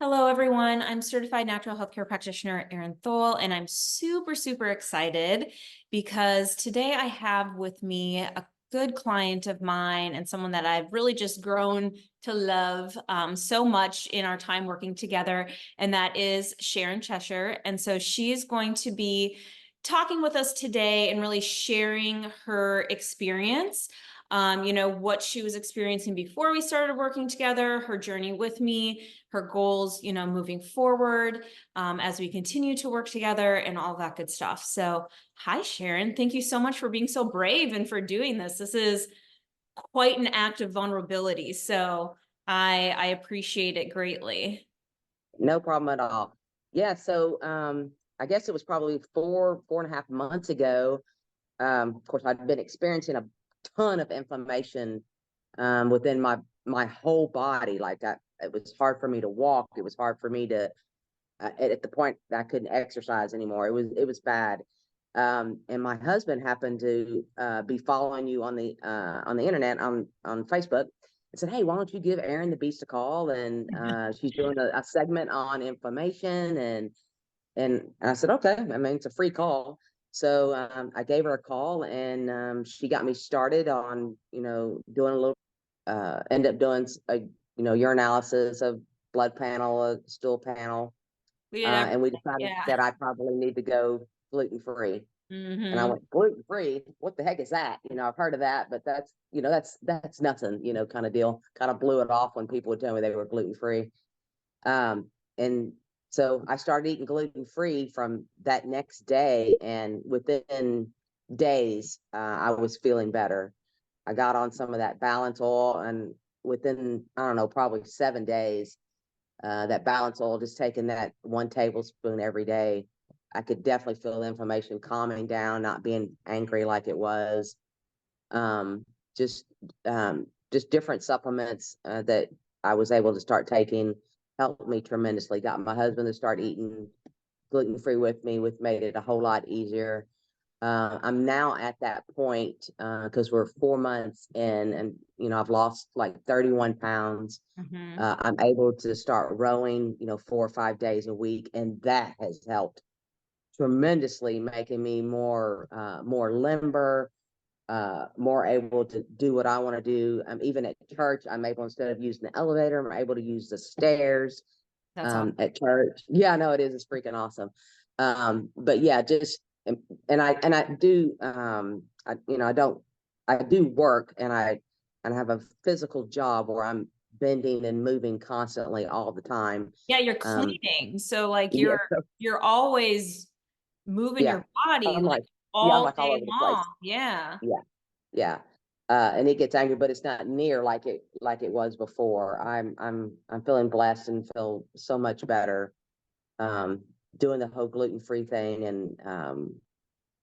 Hello, everyone. I'm certified natural healthcare practitioner Erin Thole, and I'm super, super excited because today I have with me a good client of mine and someone that I've really just grown to love so much in our time working together, and that is Sharon Cheshire. And so she's going to be talking with us today and really sharing her experience. What she was experiencing before we started working together, her journey with me, her goals, moving forward as we continue to work together and all that good stuff. So, hi, Sharon. Thank you so much for being so brave and for doing this. This is quite an act of vulnerability. So, I appreciate it greatly. No problem at all. Yeah, so I guess it was probably 4.5 months ago. Of course, I'd been experiencing a ton of inflammation within my whole body. It was hard for me to walk. It was hard for me to at the point that I couldn't exercise anymore. It was bad. And my husband happened to be following you on the internet on Facebook and said, "Hey, why don't you give Erin the Beast a call?" And she's doing a segment on inflammation, and I said, "Okay." I mean, it's a free call, so I gave her a call, and she got me started on doing a little. End up doing a urinalysis, a blood panel, a stool panel, Yeah. and we decided Yeah. that I probably need to go gluten free. And I Mm-hmm. went, gluten free? What the heck is that? I've heard of that, but that's nothing, kind of deal. Kind of blew it off when people would tell me they were gluten free. And so I started eating gluten free from that next day, and within days, I was feeling better. I got on some of that balance oil, and within, I don't know, probably 7 days, that balance oil, just taking that 1 tablespoon every day, I could definitely feel the inflammation calming down, not being angry like it was. Um, just just different supplements that I was able to start taking helped me tremendously. Got my husband to start eating gluten free with me, which made it a whole lot easier. I'm now at that point because we're 4 months in, and I've lost like 31 pounds. Mm-hmm. I'm able to start rowing, 4 or 5 days a week, and that has helped tremendously, making me more limber, more able to do what I want to do. I'm even at church. I'm able, instead of using the elevator, I'm able to use the stairs That's awesome. at church. Yeah, no, it is. It's freaking awesome. But yeah, just and I do I do work, and I have a physical job where I'm bending and moving constantly all the time. Yeah, you're Um, cleaning. So like yeah, you're always moving yeah. your body I'm like like, yeah, I'm all like all day over the long. place. Yeah. Yeah, yeah. And it gets angry, but it's not near like it was before. I'm feeling blessed and feel so much better um, doing the whole gluten free thing, and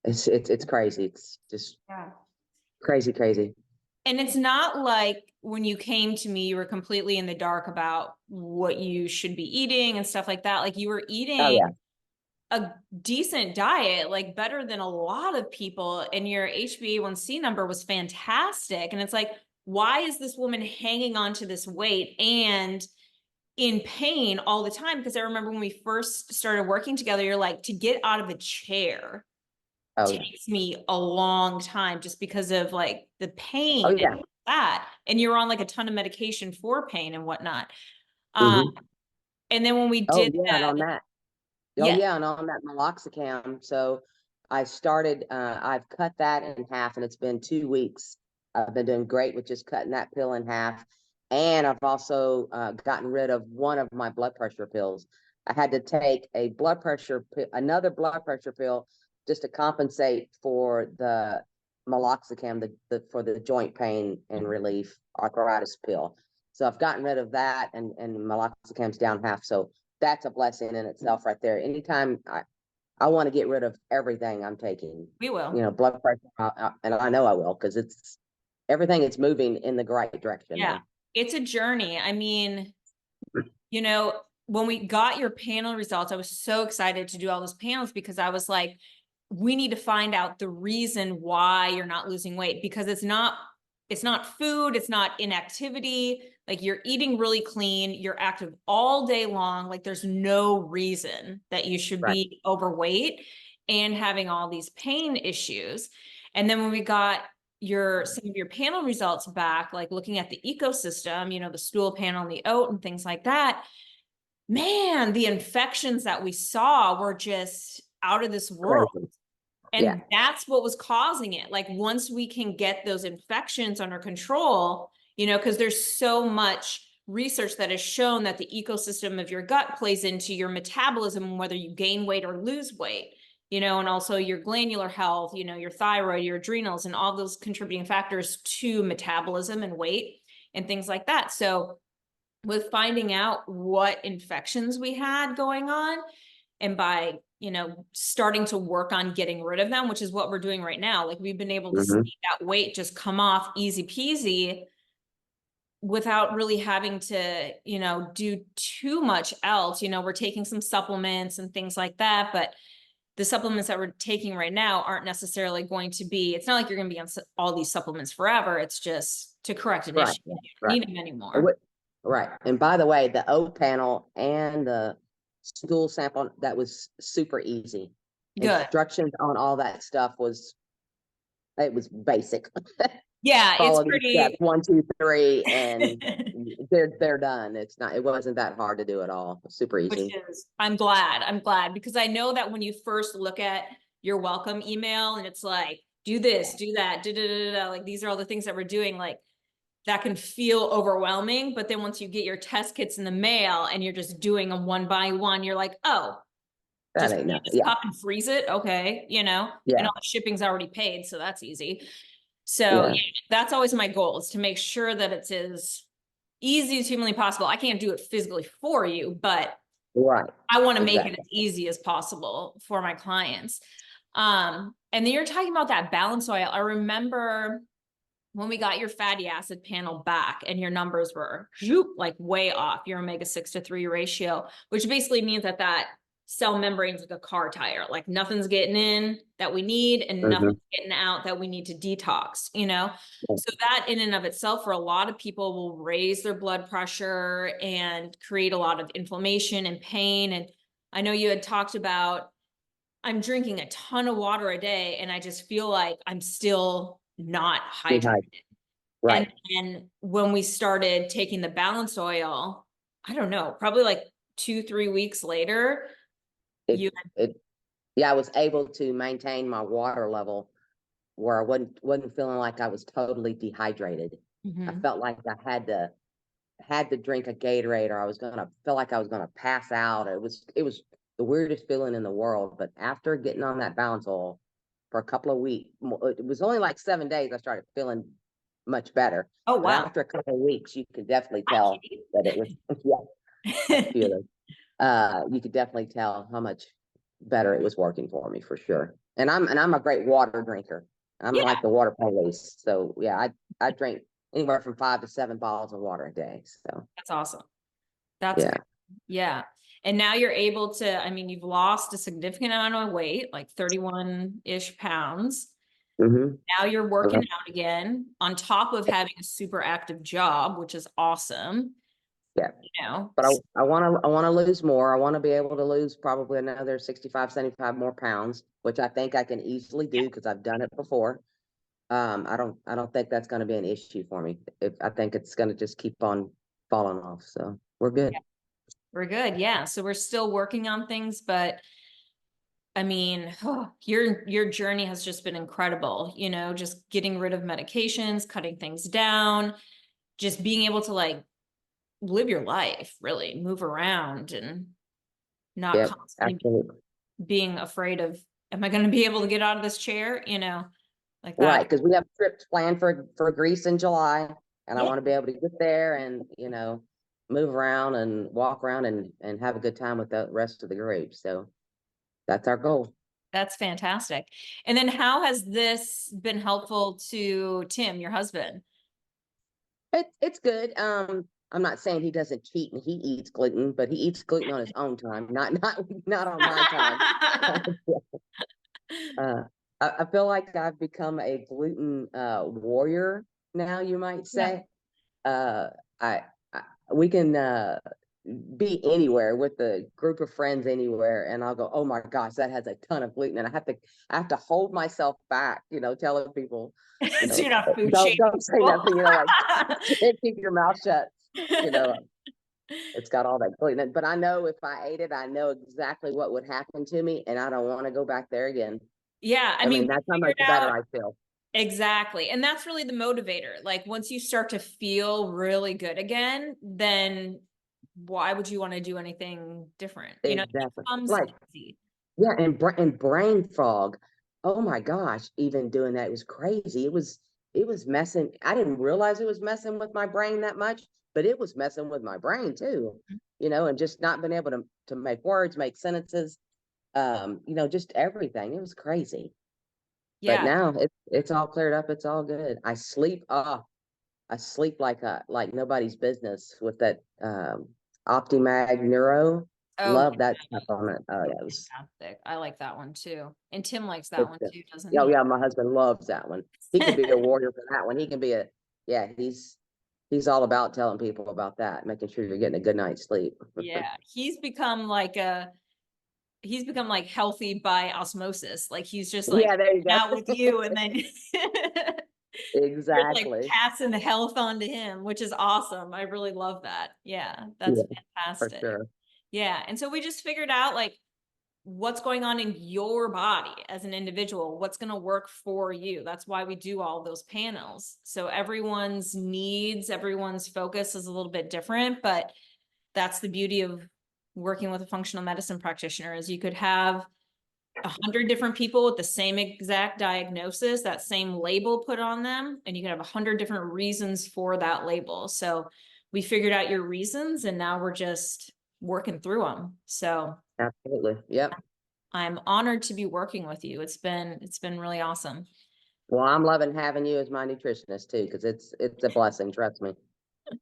it's crazy. It's just Yeah. crazy, crazy. And it's not like when you came to me, you were completely in the dark about what you should be eating and stuff like that. Like you were Oh eating yeah. a decent diet, like better than a lot of people, and your HbA1c number was fantastic. And it's like, why is this woman hanging on to this weight and in pain all the time? Because I remember when we first started working together, you're like, to get out of a chair Oh yeah. takes me a long time just because of like the Oh pain and yeah. that. And you're on like a ton of medication for pain and whatnot. Um, Hmm. and then when we Oh did yeah, and on the, that. Oh yeah, yeah, and on that meloxicam. So I started. I've cut that in half, and it's been 2 weeks. I've been doing great with just cutting that pill in half, and I've also gotten rid of one of my blood pressure pills. I had to take another blood pressure pill, just to compensate for the meloxicam, for the joint pain and relief arthritis pill. So I've gotten rid of that, and meloxicam's down half. So that's a blessing in itself right there. Anytime I want to get rid of everything I'm taking, we will. blood pressure, and I know I will, because everything is moving in the right direction Yeah. now. It's a journey. I mean, when we got your panel results, I was so excited to do all those panels because I was like, we need to find out the reason why you're not losing weight, because it's not it's not food, it's not inactivity. Like you're eating really clean, you're active all day long. Like there's no reason that you should Right. be overweight and having all these pain issues. And then when we got some of your panel results back, like looking at the ecosystem, the stool panel and the oat and things like that, man, the infections that we saw were just out of this world. Crazy. Yeah. And that's what was causing it. Like once we can get those infections under control, because there's so much research that has shown that the ecosystem of your gut plays into your metabolism, whether you gain weight or lose weight, and also your glandular health, your thyroid, your adrenals, and all those contributing factors to metabolism and weight and things like that. So with finding out what infections we had going on, and by starting to work on getting rid of them, which is what we're doing right now, like we've been able to see that weight just come off easy peasy without really having to do too much else. We're taking some supplements and things like that, but the supplements that we're taking right now aren't necessarily going to be, it's not like you're going to be on all these supplements forever. It's just to correct an issue. You don't need them anymore. Right. And by the way, the O panel and the stool sample, that was super easy. Good. Instructions on all that stuff it was basic. Yeah, it's pretty steps, 1, 2, 3, and they're done. It wasn't that hard to do at all. Super easy. I'm glad because I know that when you first look at your welcome email and it's like, do this, do that, like these are all the things that we're doing, like that can feel overwhelming. But then once you get your test kits in the mail and you're just doing them one by one, you're like, oh, That just ain't nothing. Yeah. Pop and freeze it. Okay. And all the shipping's already paid. So that's easy. So yeah, that's always my goal, is to make sure that it's as easy as humanly possible. I can't do it physically for you, but I want to make it as easy as possible for my clients. And then you're talking about that balance oil. I remember when we got your fatty acid panel back and your numbers were like way off, your omega-6 to 3 ratio, which basically means that cell membrane is like a car tire, like nothing's getting in that we need and nothing's getting out that we need to detox, So that in and of itself, for a lot of people, will raise their blood pressure and create a lot of inflammation and pain. And I know you had talked about, I'm drinking a ton of water a day and I just feel like I'm still not hydrated. Right. And when we started taking the balance oil, I don't know, probably like 2-3 weeks later, I was able to maintain my water level where I wasn't feeling like I was totally dehydrated. I felt like I had to drink a Gatorade, or I was feel like I was gonna pass out. It was the weirdest feeling in the world. But after getting on that balance oil for a couple of weeks, it was only like 7 days, I started feeling much better. Oh, wow. But after a couple of weeks, you could definitely tell that it was, you could definitely tell how much better it was working for me, for sure. And I'm a great water drinker. I'm like the water police. So yeah, I drink anywhere from 5 to 7 bottles of water a day. So that's awesome. That's great. Yeah. And now you're able to, you've lost a significant amount of weight, like 31-ish pounds. Now you're working out again on top of having a super active job, which is awesome. Yeah. But I want to lose more. I want to be able to lose probably another 65, 75 more pounds, which I think I can easily do because I've done it before. I don't think that's going to be an issue for me. I think it's going to just keep on falling off. So we're good. Yeah. We're good. Yeah. So we're still working on things, but your journey has just been incredible, just getting rid of medications, cutting things down, just being able to like live your life, really move around and not constantly being afraid of, am I going to be able to get out of this chair? Like that. Right. Because we have trips planned for Greece in July, and I want to be able to get there and, move around and walk around and have a good time with the rest of the group. So that's our goal. That's fantastic. And then how has this been helpful to Tim, your husband? It's good. I'm not saying he doesn't cheat and he eats gluten, but he eats gluten on his own time, not on my time. I feel like I've become a gluten warrior now, you might Yeah. say. Uh, I we can be anywhere with a group of friends anywhere, and I'll go, oh my gosh, that has a ton of gluten, and I have to hold myself back, telling people, So you're not food don't say shaming nothing, like keep your mouth shut, you know. It's got all that gluten in it. But I know if I ate it, I know exactly what would happen to me, and I don't want to go back there again. Yeah, I I mean, mean, we that's how much figured better out I feel. exactly. And that's really the motivator. Like once you start to feel really good again, then why would you want to do anything different? It Exactly. becomes Like, easy. yeah, and brain fog. Oh my gosh, even doing that was crazy. It was messing. I didn't realize it was messing with my brain that much, but it was messing with my brain too. And just not being able to make words, make sentences, just everything. It was crazy. But Yeah. now it's all cleared up. It's all good. I sleep like nobody's business with that Optimag Neuro. Oh, Love that stuff on it. Oh yeah, fantastic. I like that one too. And Tim likes that it's one good. too, doesn't Oh he? yeah, my husband loves that one. He can be a warrior for that one. He can be yeah, he's all about telling people about that, making sure you're getting a good night's sleep. Yeah, he's become like healthy by osmosis. Like he's just like Yeah, there you go. out with you and then you're like Exactly. passing the health on to him, which is awesome. I really love that. Yeah, that's Yeah, for fantastic. sure. Yeah. And so we just figured out like what's going on in your body as an individual, what's going to work for you. That's why we do all those panels. So everyone's needs, everyone's focus is a little bit different, but that's the beauty of working with a functional medicine practitioner is you could have 100 different people with the same exact diagnosis, that same label put on them, and you can have 100 different reasons for that label. So we figured out your reasons and now we're just working through them. So Absolutely. Yep. I'm honored to be working with you. It's been really awesome. Well, I'm loving having you as my nutritionist too, because it's a blessing, trust me.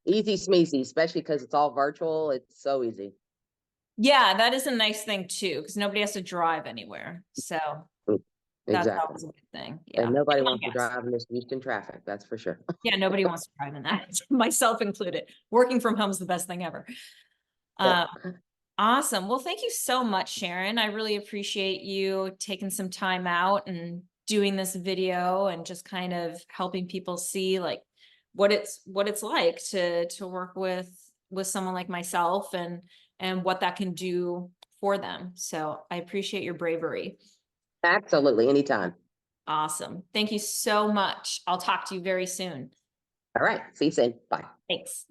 Easy smeezy, especially because it's all virtual. It's so easy. Yeah, that is a nice thing too, because nobody has to drive anywhere. So Mm, that's exactly. always a good thing. And Yeah. nobody Come on, wants to guys. drive in this Houston traffic, that's for sure. Yeah, nobody wants to drive in that, myself included. Working from home is the best thing ever. Yep. Uh, awesome. Well, thank you so much, Sharon. I really appreciate you taking some time out and doing this video and just kind of helping people see like what it's like to work with someone like myself and what that can do for them. So I appreciate your bravery. Absolutely. Anytime. Awesome. Thank you so much. I'll talk to you very soon. All right. See you soon. Bye. Thanks.